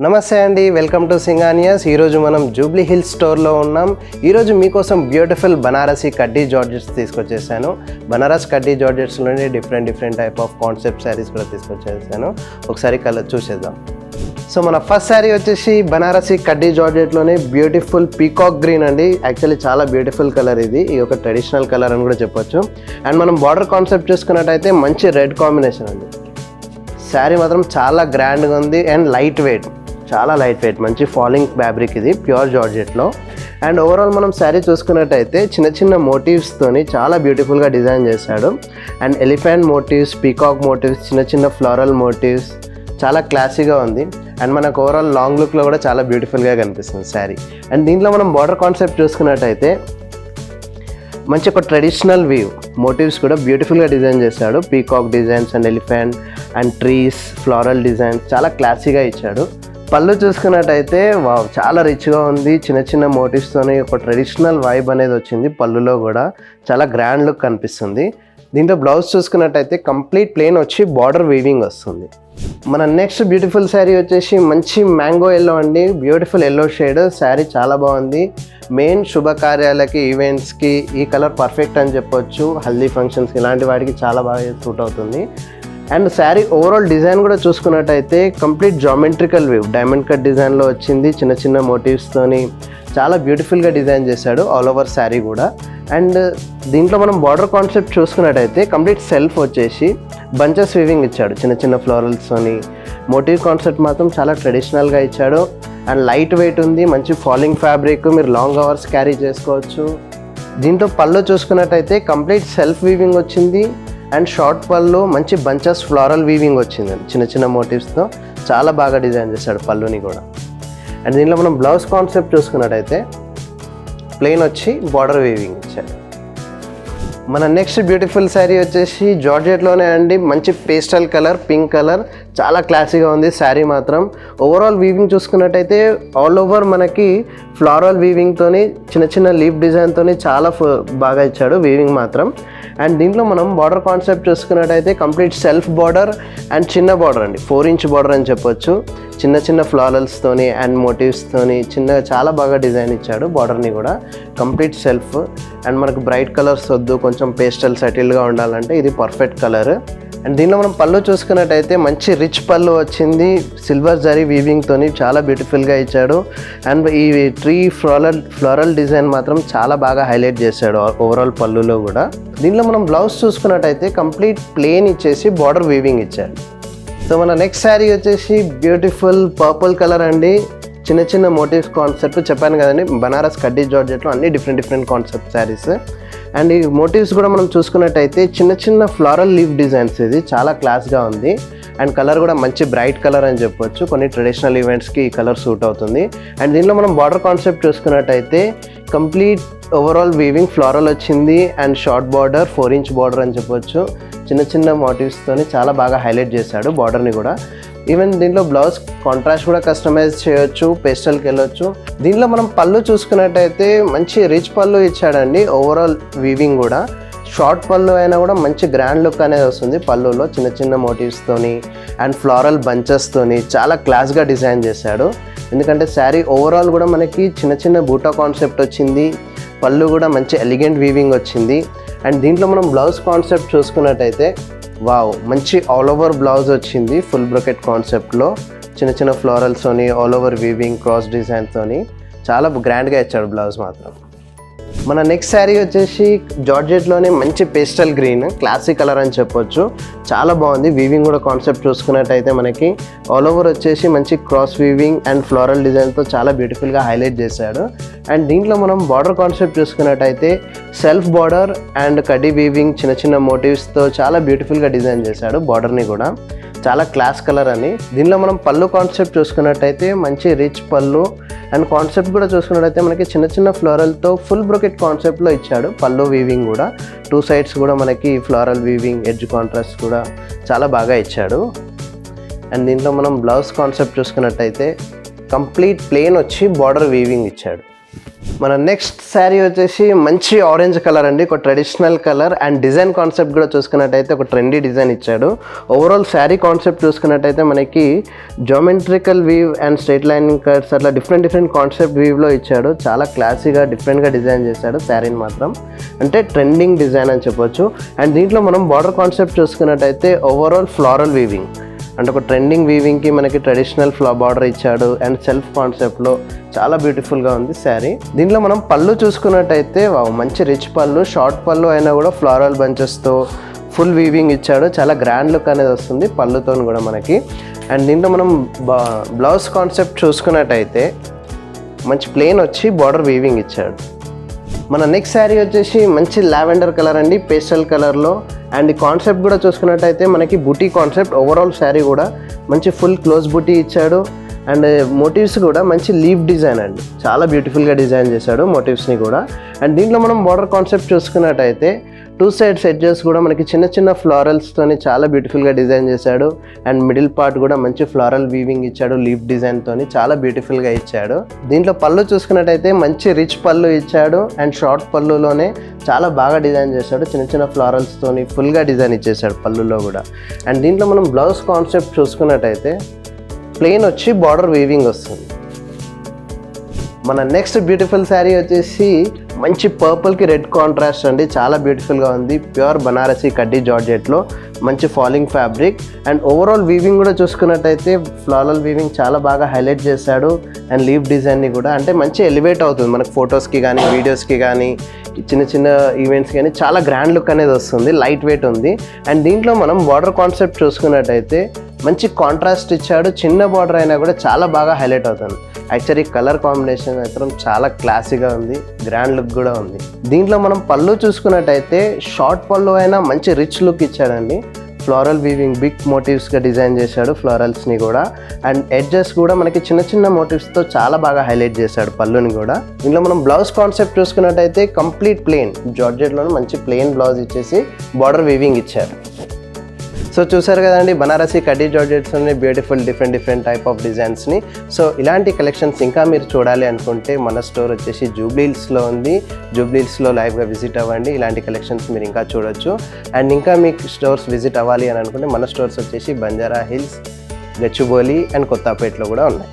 నమస్తే అండి, welcome to సింగానియాస్. ఈరోజు మనం జూబ్లీ హిల్స్ స్టోర్లో ఉన్నాం. ఈరోజు మీకోసం బ్యూటిఫుల్ బనారసీ కడ్డీ జార్జెట్స్ తీసుకొచ్చేసాను. బనారస్ కడ్డీ జార్జెట్స్లోనే different type of concept saris కూడా తీసుకొచ్చేసాను. ఒకసారి కలర్ చూసేద్దాం. సో మన ఫస్ట్ శారీ వచ్చేసి బనారసీ కడ్డీ జార్జెట్లోనే బ్యూటిఫుల్ పీకాక్ గ్రీన్ అండి. యాక్చువల్లీ చాలా బ్యూటిఫుల్ కలర్ ఇది ఒక ట్రెడిషనల్ కలర్ అని కూడా చెప్పొచ్చు. అండ్ మనం బార్డర్ కాన్సెప్ట్ చూసుకున్నట్టయితే మంచి రెడ్ కాంబినేషన్ అండి. శారీ మాత్రం చాలా గ్రాండ్గా ఉంది అండ్ లైట్ వెయిట్, చాలా లైట్ వెయిట్, మంచి ఫాలింగ్ ఫ్యాబ్రిక్ ఇది ప్యూర్ జార్జెట్లో. అండ్ ఓవరాల్ మనం శారీ చూసుకున్నట్టయితే చిన్న మోటివ్స్తోని చాలా బ్యూటిఫుల్గా డిజైన్ చేశాడు. And elephant motifs, peacock motifs, చిన్న ఫ్లోరల్ మోటివ్స్, చాలా క్లాసీగా ఉంది. అండ్ మనకు ఓవరాల్ లాంగ్ లుక్లో కూడా చాలా బ్యూటిఫుల్గా కనిపిస్తుంది శారీ. అండ్ దీంట్లో మనం బార్డర్ కాన్సెప్ట్ చూసుకున్నట్టయితే మంచి ఒక ట్రెడిషనల్ వ్యూ, మోటివ్స్ కూడా బ్యూటిఫుల్గా డిజైన్ చేశాడు. Peacock designs and elephant and trees, floral designs చాలా క్లాసీగా ఇచ్చాడు. పళ్ళు చూసుకున్నట్టయితే వావ్, చాలా రిచ్గా ఉంది. చిన్న మోటివ్స్తోని ఒక ట్రెడిషనల్ వైబ్ అనేది వచ్చింది. పళ్ళులో కూడా చాలా గ్రాండ్ లుక్ కనిపిస్తుంది. దీంట్లో బ్లౌజ్ చూసుకున్నట్టయితే కంప్లీట్ ప్లెయిన్ వచ్చి బార్డర్ వీవింగ్ వస్తుంది. మన నెక్స్ట్ బ్యూటిఫుల్ శారీ వచ్చేసి మంచి మ్యాంగో ఎల్లో అండి. బ్యూటిఫుల్ ఎల్లో షేడ్ శారీ చాలా బాగుంది. మెయిన్ శుభకార్యాలకి, ఈవెంట్స్కి ఈ కలర్ పర్ఫెక్ట్ అని చెప్పొచ్చు. హల్దీ ఫంక్షన్స్కి ఇలాంటి వాటికి చాలా బాగా సూట్ అవుతుంది. అండ్ శారీ ఓవరాల్ డిజైన్ కూడా చూసుకున్నట్టయితే complete geometrical view, diamond cut డిజైన్లో వచ్చింది. చిన్న మోటివ్స్తోని చాలా బ్యూటిఫుల్గా డిజైన్ చేశాడు ఆల్ ఓవర్ శారీ కూడా. అండ్ దీంట్లో మనం బార్డర్ కాన్సెప్ట్ చూసుకున్నట్టయితే కంప్లీట్ సెల్ఫ్ వచ్చేసి బంచెస్ వీవింగ్ ఇచ్చాడు, చిన్న ఫ్లోరల్స్తోని. మోటివ్ కాన్సెప్ట్ మాత్రం చాలా ట్రెడిషనల్గా ఇచ్చాడు. అండ్ లైట్ వెయిట్ ఉంది, మంచి ఫాలింగ్ ఫ్యాబ్రిక్, మీరు లాంగ్ అవర్స్ క్యారీ చేసుకోవచ్చు. దీంట్లో పళ్ళు చూసుకున్నట్టయితే కంప్లీట్ సెల్ఫ్ వీవింగ్ వచ్చింది. అండ్ షార్ట్ పళ్ళు మంచి బంచెస్ ఫ్లోరల్ వీవింగ్ వచ్చింది చిన్న మోటివ్స్తో. చాలా బాగా డిజైన్ చేశాడు పళ్ళుని కూడా. అండ్ దీనిలో మనం బ్లౌజ్ కాన్సెప్ట్ చూసుకున్నట్టయితే ప్లెయిన్ వచ్చి బార్డర్ వీవింగ్ ఇచ్చాడు. మన నెక్స్ట్ బ్యూటిఫుల్ శారీ వచ్చేసి జార్జెట్లోనే అండి. మంచి పేస్టల్ కలర్, పింక్ కలర్, చాలా క్లాసీగా ఉంది శారీ మాత్రం. ఓవరాల్ వీవింగ్ చూసుకున్నట్టయితే ఆల్ ఓవర్ మనకి ఫ్లోరల్ వీవింగ్తోని, చిన్న లీఫ్ డిజైన్తోని చాలా బాగా ఇచ్చాడు వీవింగ్ మాత్రం. అండ్ దీంట్లో మనం బార్డర్ కాన్సెప్ట్ చూసుకున్నట్టయితే కంప్లీట్ సెల్ఫ్ బార్డర్ అండ్ చిన్న బార్డర్ అండి, 4 ఇంచ్ బార్డర్ అని చెప్పొచ్చు. చిన్న ఫ్లోరల్స్తోని అండ్ మోటివ్స్తోని చాలా బాగా డిజైన్ ఇచ్చాడు బార్డర్ని కూడా. Complete self. అండ్ మనకు బ్రైట్ కలర్స్ వద్దు, కొంచెం పేస్టల్ సెటిల్గా ఉండాలంటే ఇది పర్ఫెక్ట్ కలర్. అండ్ దీనిలో మనం పళ్ళు చూసుకున్నట్టయితే మంచి రిచ్ పళ్ళు వచ్చింది, సిల్వర్ జరీ వీవింగ్తోని చాలా బ్యూటిఫుల్గా ఇచ్చాడు. అండ్ ఈ ట్రీ ఫ్లోరల్ డిజైన్ మాత్రం చాలా బాగా హైలైట్ చేశాడు ఓవరాల్ పళ్ళులో కూడా. దీనిలో మనం బ్లౌజ్ చూసుకున్నట్టయితే కంప్లీట్ ప్లెయిన్ ఇచ్చేసి బార్డర్ వీవింగ్ ఇచ్చాడు. సో మన నెక్స్ట్ శారీ వచ్చేసి బ్యూటిఫుల్ పర్పుల్ కలర్ అండి. చిన్న మోటివ్స్ కాన్సెప్ట్ చెప్పాను కదండి, బనారస్ కడ్డీ జార్జెట్లో అన్ని డిఫరెంట్ కాన్సెప్ట్ శారీస్. అండ్ ఈ మోటివ్స్ కూడా మనం చూసుకున్నట్టయితే చిన్న ఫ్లోరల్ లీఫ్ డిజైన్స్, ఇది చాలా క్లాస్గా ఉంది. అండ్ కలర్ కూడా మంచి బ్రైట్ కలర్ అని చెప్పొచ్చు. కొన్ని ట్రెడిషనల్ ఈవెంట్స్కి ఈ కలర్ సూట్ అవుతుంది. అండ్ దీనిలో మనం బార్డర్ కాన్సెప్ట్ చూసుకున్నట్టయితే కంప్లీట్ ఓవరాల్ వీవింగ్ ఫ్లోరల్ వచ్చింది. And short border, 4 inch border అని చెప్పొచ్చు. చిన్న మోటివ్స్తోని చాలా బాగా హైలైట్ చేశాడు బార్డర్ని కూడా. ఈవెన్ దీంట్లో బ్లౌజ్ కాంట్రాస్ట్ కూడా కస్టమైజ్ చేయొచ్చు, పేస్టల్కి వెళ్ళొచ్చు. దీంట్లో మనం పళ్ళు చూసుకున్నట్టయితే మంచి రిచ్ పళ్ళు ఇచ్చాడండి. ఓవరాల్ వీవింగ్ కూడా షార్ట్ పళ్ళు అయినా కూడా మంచి గ్రాండ్ లుక్ అనేది వస్తుంది పళ్ళులో, చిన్న మోటివ్స్తోని అండ్ ఫ్లోరల్ బంచెస్తోని చాలా క్లాస్గా డిజైన్ చేశాడు. ఎందుకంటే శారీ ఓవరాల్ కూడా మనకి చిన్న బూటా కాన్సెప్ట్ వచ్చింది. పళ్ళు కూడా మంచి ఎలిగెంట్ వీవింగ్ వచ్చింది. అండ్ దీంట్లో మనం బ్లౌజ్ కాన్సెప్ట్ చూసుకున్నట్టయితే వావ్, మంచి ఆల్ ఓవర్ బ్లౌజ్ వచ్చింది ఫుల్ బ్రొకెట్ కాన్సెప్ట్లో. చిన్న ఫ్లోరల్స్తోని ఆల్ ఓవర్ వీవింగ్ క్రాస్ డిజైన్తోని చాలా గ్రాండ్గా ఇచ్చాడు బ్లౌజ్ మాత్రం. మన నెక్స్ట్ శారీ వచ్చేసి జార్జెట్లోనే మంచి పేస్టల్ గ్రీన్, క్లాసిక్ కలర్ అని చెప్పొచ్చు. చాలా బాగుంది. వీవింగ్ కూడా కాన్సెప్ట్ చూసుకున్నట్టయితే మనకి ఆల్ ఓవర్ వచ్చేసి మంచి క్రాస్ వీవింగ్ అండ్ ఫ్లోరల్ డిజైన్తో చాలా బ్యూటిఫుల్గా హైలైట్ చేశాడు. అండ్ దీంట్లో మనం బార్డర్ కాన్సెప్ట్ చూసుకున్నట్టయితే సెల్ఫ్ బార్డర్ అండ్ కడ్డీ వీవింగ్, చిన్న మోటివ్స్తో చాలా బ్యూటిఫుల్గా డిజైన్ చేశాడు బార్డర్ని కూడా. చాలా క్లాస్ కలర్ అని. దీనిలో మనం పళ్ళు కాన్సెప్ట్ చూసుకున్నట్టయితే మంచి రిచ్ పళ్ళు. అండ్ కాన్సెప్ట్ కూడా చూసుకున్నట్టయితే మనకి చిన్న ఫ్లోరల్తో ఫుల్ బ్రొకెట్ కాన్సెప్ట్లో ఇచ్చాడు పళ్ళు వీవింగ్ కూడా. 2 సైడ్స్ కూడా మనకి ఫ్లోరల్ వీవింగ్, ఎడ్జ్ కాంట్రాస్ట్ కూడా చాలా బాగా ఇచ్చాడు. అండ్ దీంట్లో మనం బ్లౌజ్ కాన్సెప్ట్ చూసుకున్నట్టయితే కంప్లీట్ ప్లెయిన్ వచ్చి బార్డర్ వీవింగ్ ఇచ్చాడు. మన నెక్స్ట్ శారీ వచ్చేసి మంచి ఆరెంజ్ కలర్ అండి, ఒక traditional colour and design concept కూడా చూసుకున్నట్టయితే ఒక ట్రెండీ డిజైన్ ఇచ్చాడు. ఓవరాల్ శారీ కాన్సెప్ట్ చూసుకున్నట్టయితే మనకి geometrical weave and straight lining cuts అట్లా డిఫరెంట్ కాన్సెప్ట్ వీవ్లో ఇచ్చాడు. చాలా క్లాసీగా డిఫరెంట్గా డిజైన్ చేశాడు శారీని మాత్రం, అంటే ట్రెండింగ్ డిజైన్ అని చెప్పొచ్చు. అండ్ దీంట్లో మనం బార్డర్ కాన్సెప్ట్ చూసుకున్నట్టయితే ఓవరాల్ ఫ్లోరల్ వీవింగ్, అంటే ఒక ట్రెండింగ్ వీవింగ్కి మనకి ట్రెడిషనల్ బార్డర్ ఇచ్చాడు అండ్ సెల్ఫ్ కాన్సెప్ట్లో చాలా బ్యూటిఫుల్గా ఉంది శారీ. దీంట్లో మనం పళ్ళు చూసుకున్నట్టయితే మంచి రిచ్ పళ్ళు, షార్ట్ పళ్ళు అయినా కూడా ఫ్లోరల్ బంచెస్తో ఫుల్ వీవింగ్ ఇచ్చాడు. చాలా గ్రాండ్ లుక్ అనేది వస్తుంది పళ్ళుతో కూడా మనకి. అండ్ దీంట్లో మనం బ్లౌజ్ కాన్సెప్ట్ చూసుకున్నట్టయితే మంచి ప్లెయిన్ వచ్చి బార్డర్ వీవింగ్ ఇచ్చాడు. మన నెక్స్ట్ శారీ వచ్చేసి మంచి లావెండర్ కలర్ అండి, పేస్టల్ కలర్లో. అండ్ ఈ కాన్సెప్ట్ కూడా చూసుకున్నట్టయితే మనకి బుటీ కాన్సెప్ట్. ఓవరాల్ శారీ కూడా మంచి ఫుల్ క్లోజ్ బుటీ ఇచ్చాడు అండ్ మోటివ్స్ కూడా మంచి లీఫ్ డిజైన్ అండి, చాలా బ్యూటిఫుల్గా డిజైన్ చేశాడు మోటివ్స్ని కూడా. అండ్ దీంట్లో మనం బార్డర్ కాన్సెప్ట్ చూసుకున్నట్టయితే 2 sides ఎడ్జెస్ కూడా మనకి చిన్న ఫ్లోరల్స్తోని చాలా బ్యూటిఫుల్గా డిజైన్ చేశాడు. అండ్ మిడిల్ పార్ట్ కూడా మంచి ఫ్లోరల్ వీవింగ్ ఇచ్చాడు, లీఫ్ డిజైన్తోని చాలా బ్యూటిఫుల్గా ఇచ్చాడు. దీంట్లో పళ్ళు చూసుకున్నట్టయితే మంచి రిచ్ పళ్ళు ఇచ్చాడు అండ్ షార్ట్ పళ్ళులోనే చాలా బాగా డిజైన్ చేశాడు, చిన్న ఫ్లోరల్స్తోని ఫుల్గా డిజైన్ ఇచ్చేసాడు పళ్ళులో కూడా. అండ్ దీంట్లో మనం బ్లౌజ్ కాన్సెప్ట్ చూసుకున్నట్టయితే ప్లెయిన్ వచ్చి బార్డర్ వీవింగ్ వస్తుంది. మన నెక్స్ట్ బ్యూటిఫుల్ శారీ వచ్చేసి మంచి పర్పుల్కి రెడ్ కాంట్రాస్ట్ అండి, చాలా బ్యూటిఫుల్గా ఉంది. ప్యూర్ బనారసి కడ్డీ జార్జెట్లో మంచి falling fabric. And overall weaving కూడా చూసుకున్నట్టయితే ఫ్లోరల్ వీవింగ్ చాలా బాగా హైలైట్ చేశాడు అండ్ లీఫ్ డిజైన్ని కూడా, అంటే మంచి ఎలివేట్ అవుతుంది మనకు ఫొటోస్కి కానీ వీడియోస్కి కానీ చిన్న ఈవెంట్స్ కానీ చాలా గ్రాండ్ లుక్ అనేది వస్తుంది, లైట్ వెయిట్ ఉంది. అండ్ దీంట్లో మనం బార్డర్ కాన్సెప్ట్ చూసుకున్నట్టయితే మంచి కాంట్రాస్ట్ ఇచ్చాడు, చిన్న బార్డర్ అయినా కూడా చాలా బాగా హైలైట్ అవుతుంది. యాక్చువల్లీ కలర్ కాంబినేషన్ మాత్రం చాలా క్లాసీగా ఉంది, గ్రాండ్ లుక్ కూడా ఉంది. దీంట్లో మనం పళ్ళు చూసుకున్నట్టయితే షార్ట్ పళ్ళు అయినా మంచి రిచ్ లుక్ ఇచ్చాడండి, ఫ్లోరల్ వీవింగ్ బిగ్ మోటివ్స్గా డిజైన్ చేశాడు ఫ్లోరల్స్ని కూడా. అండ్ ఎడ్జెస్ కూడా మనకి చిన్న మోటివ్స్తో చాలా బాగా హైలైట్ చేశాడు పళ్ళుని కూడా. దీంట్లో మనం బ్లౌజ్ కాన్సెప్ట్ చూసుకున్నట్టయితే కంప్లీట్ ప్లెయిన్ జార్జెట్లోనే మంచి ప్లెయిన్ బ్లౌజ్ ఇచ్చేసి బార్డర్ వీవింగ్ ఇచ్చారు. సో చూసారు కదండి, బనారసి కడ్డీ జార్జెట్స్లోని బ్యూటిఫుల్ డిఫరెంట్ టైప్ ఆఫ్ డిజైన్స్ని. సో ఇలాంటి కలెక్షన్స్ ఇంకా మీరు చూడాలి అనుకుంటే మన స్టోర్ వచ్చేసి జూబ్లీ హిల్స్లో ఉంది, జూబ్లీ హిల్స్లో లైవ్గా విజిట్ అవ్వండి, ఇలాంటి కలెక్షన్స్ మీరు ఇంకా చూడొచ్చు. అండ్ ఇంకా మీకు స్టోర్స్ విజిట్ అవ్వాలి అని అనుకుంటే మన స్టోర్స్ వచ్చేసి బంజారా హిల్స్, గచ్చిబౌలి అండ్ కొత్తపేటలో కూడా ఉన్నాయి.